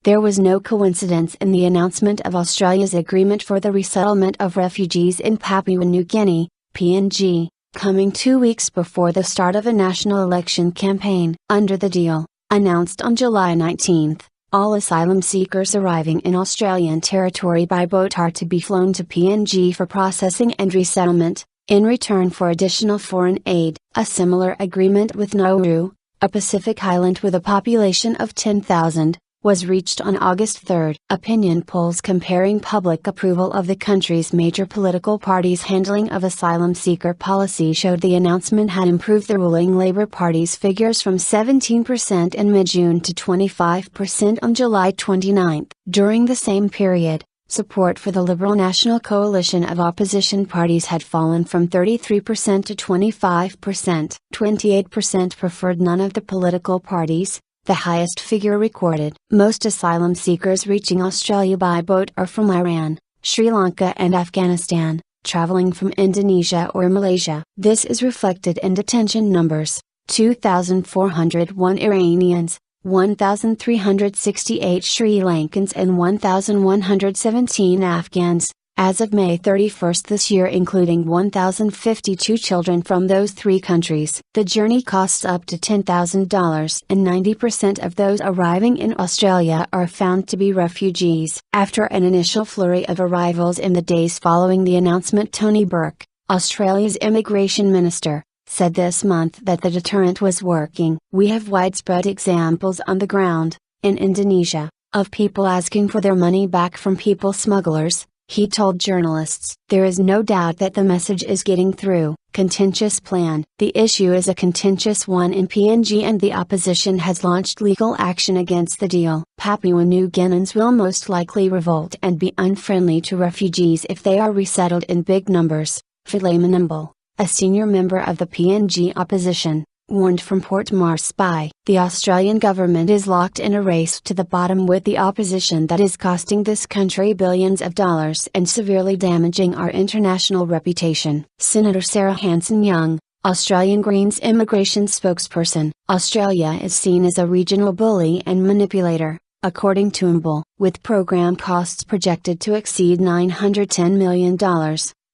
There was no coincidence in the announcement of Australia's agreement for the resettlement of refugees in Papua New Guinea, PNG, coming 2 weeks before the start of a national election campaign. Under the deal, announced on July 19, all asylum seekers arriving in Australian territory by boat are to be flown to PNG for processing and resettlement, in return for additional foreign aid. A similar agreement with Nauru, a Pacific island with a population of 10,000, was reached on August 3. Opinion polls comparing public approval of the country's major political parties' handling of asylum seeker policy showed the announcement had improved the ruling Labour Party's figures from 17% in mid-June to 25% on July 29. During the same period, support for the Liberal National Coalition of opposition parties had fallen from 33% to 25%. 28% preferred none of the political parties, the highest figure recorded. Most asylum seekers reaching Australia by boat are from Iran, Sri Lanka and Afghanistan, travelling from Indonesia or Malaysia. This is reflected in detention numbers: 2,401 Iranians, 1,368 Sri Lankans and 1,117 Afghans, as of May 31 this year, including 1,052 children from those three countries. The journey costs up to $10,000 and 90% of those arriving in Australia are found to be refugees. After an initial flurry of arrivals in the days following the announcement, Tony Burke, Australia's immigration minister, said this month that the deterrent was working. "We have widespread examples on the ground, in Indonesia, of people asking for their money back from people smugglers," he told journalists. "There is no doubt that the message is getting through." Contentious plan. The issue is a contentious one in PNG and the opposition has launched legal action against the deal. Papua New Guineans will most likely revolt and be unfriendly to refugees if they are resettled in big numbers, Philemon Nimble, a senior member of the PNG opposition, warned from Port Moresby. The Australian government is locked in a race to the bottom with the opposition that is costing this country billions of dollars and severely damaging our international reputation. Senator Sarah Hanson-Young, Australian Greens immigration spokesperson: "Australia is seen as a regional bully and manipulator," according to Nimble. With program costs projected to exceed $910 million,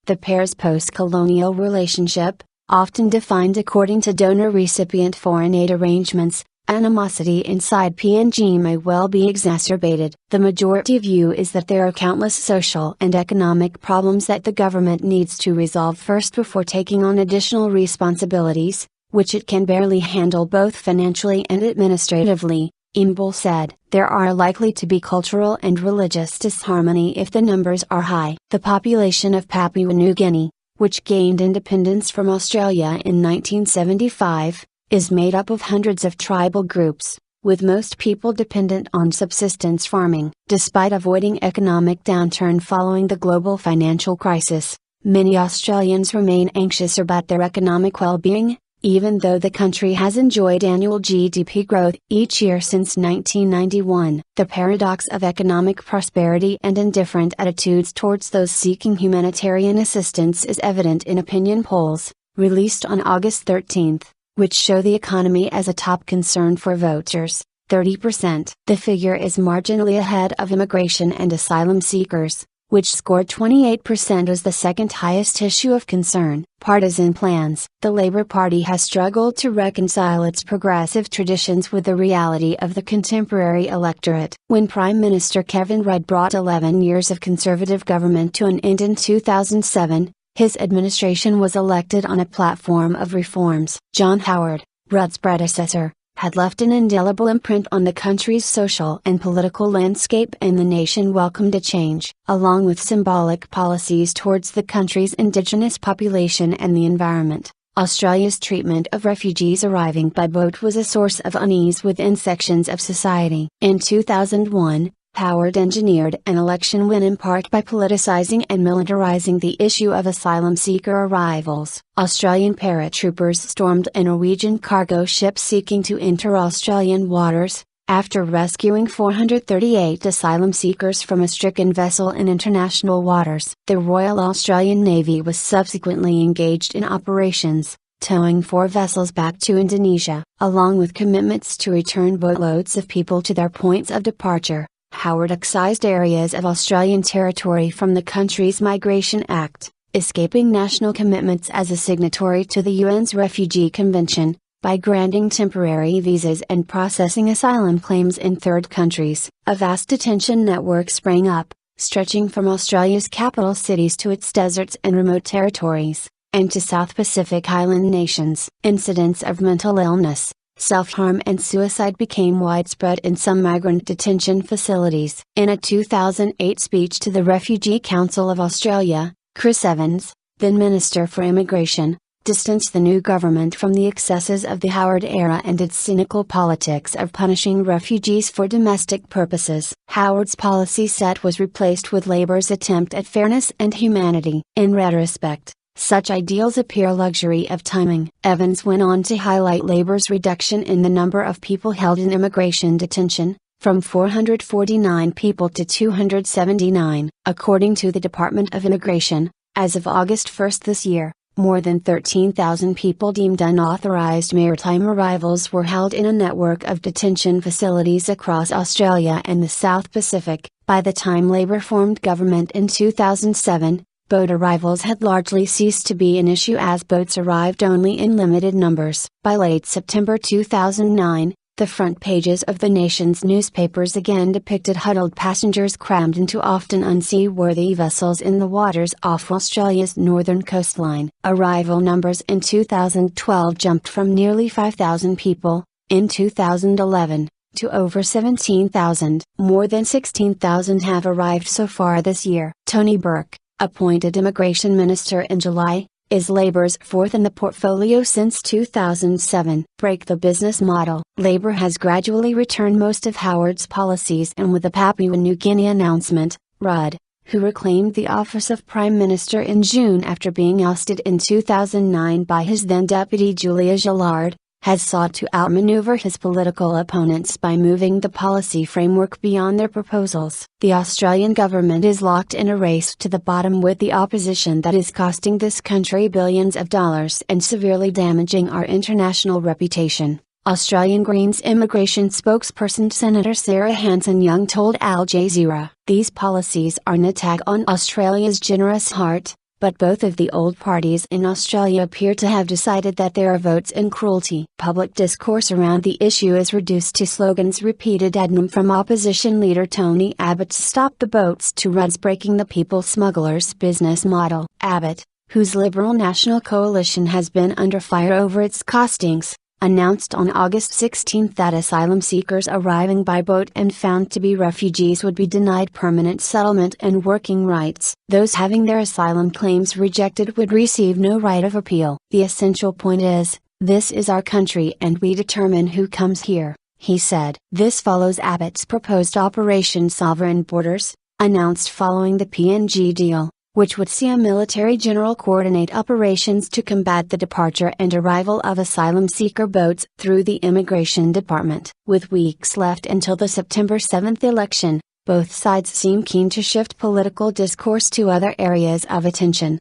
the pair's post-colonial relationship, often defined according to donor-recipient foreign aid arrangements, animosity inside PNG may well be exacerbated. The majority view is that there are countless social and economic problems that the government needs to resolve first before taking on additional responsibilities, which it can barely handle both financially and administratively, Nimble said. There are likely to be cultural and religious disharmony if the numbers are high. The population of Papua New Guinea, which gained independence from Australia in 1975, is made up of hundreds of tribal groups, with most people dependent on subsistence farming. Despite avoiding economic downturn following the global financial crisis, many Australians remain anxious about their economic well-being, even though the country has enjoyed annual GDP growth each year since 1991. The paradox of economic prosperity and indifferent attitudes towards those seeking humanitarian assistance is evident in opinion polls, released on August 13, which show the economy as a top concern for voters, 30%. The figure is marginally ahead of immigration and asylum seekers, which scored 28% as the second highest issue of concern. Partisan plans. The Labour Party has struggled to reconcile its progressive traditions with the reality of the contemporary electorate. When Prime Minister Kevin Rudd brought 11 years of Conservative government to an end in 2007, his administration was elected on a platform of reforms. John Howard, Rudd's predecessor, had left an indelible imprint on the country's social and political landscape, and the nation welcomed a change. Along with symbolic policies towards the country's indigenous population and the environment, Australia's treatment of refugees arriving by boat was a source of unease within sections of society. In 2001, Howard engineered an election win in part by politicising and militarising the issue of asylum seeker arrivals. Australian paratroopers stormed a Norwegian cargo ship seeking to enter Australian waters, after rescuing 438 asylum seekers from a stricken vessel in international waters. The Royal Australian Navy was subsequently engaged in operations, towing 4 vessels back to Indonesia, along with commitments to return boatloads of people to their points of departure. Howard excised areas of Australian territory from the country's Migration Act, escaping national commitments as a signatory to the UN's Refugee Convention, by granting temporary visas and processing asylum claims in third countries. A vast detention network sprang up, stretching from Australia's capital cities to its deserts and remote territories, and to South Pacific island nations. Incidents of mental illness, self-harm and suicide became widespread in some migrant detention facilities. In a 2008 speech to the Refugee Council of Australia, Chris Evans, then Minister for Immigration, distanced the new government from the excesses of the Howard era and its cynical politics of punishing refugees for domestic purposes. Howard's policy set was replaced with Labour's attempt at fairness and humanity. In retrospect, such ideals appear luxury of timing. Evans went on to highlight Labour's reduction in the number of people held in immigration detention, from 449 people to 279, according to the Department of Immigration. As of August 1 this year, more than 13,000 people deemed unauthorized maritime arrivals were held in a network of detention facilities across Australia and the South Pacific. By the time Labor formed government in 2007, boat arrivals had largely ceased to be an issue as boats arrived only in limited numbers. By late September 2009, the front pages of the nation's newspapers again depicted huddled passengers crammed into often unseaworthy vessels in the waters off Australia's northern coastline. Arrival numbers in 2012 jumped from nearly 5,000 people, in 2011, to over 17,000. More than 16,000 have arrived so far this year. Tony Burke, appointed Immigration Minister in July, is Labour's fourth in the portfolio since 2007. Break the business model. Labour has gradually returned most of Howard's policies, and with the Papua New Guinea announcement, Rudd, who reclaimed the office of Prime Minister in June after being ousted in 2009 by his then deputy Julia Gillard, has sought to outmaneuver his political opponents by moving the policy framework beyond their proposals. The Australian government is locked in a race to the bottom with the opposition that is costing this country billions of dollars and severely damaging our international reputation. Australian Greens immigration spokesperson Senator Sarah Hanson-Young told Al Jazeera, "These policies are an attack on Australia's generous heart, but both of the old parties in Australia appear to have decided that there are votes in cruelty." Public discourse around the issue is reduced to slogans repeated ad nauseam from opposition leader Tony Abbott's "Stop the Boats" to Rudd's "Breaking the People Smugglers" business model. Abbott, whose Liberal National Coalition has been under fire over its costings, announced on August 16 that asylum seekers arriving by boat and found to be refugees would be denied permanent settlement and working rights. Those having their asylum claims rejected would receive no right of appeal. "The essential point is, this is our country and we determine who comes here," he said. This follows Abbott's proposed Operation Sovereign Borders, announced following the PNG deal, which would see a military general coordinate operations to combat the departure and arrival of asylum seeker boats through the Immigration Department. With weeks left until the September 7 election, both sides seem keen to shift political discourse to other areas of attention.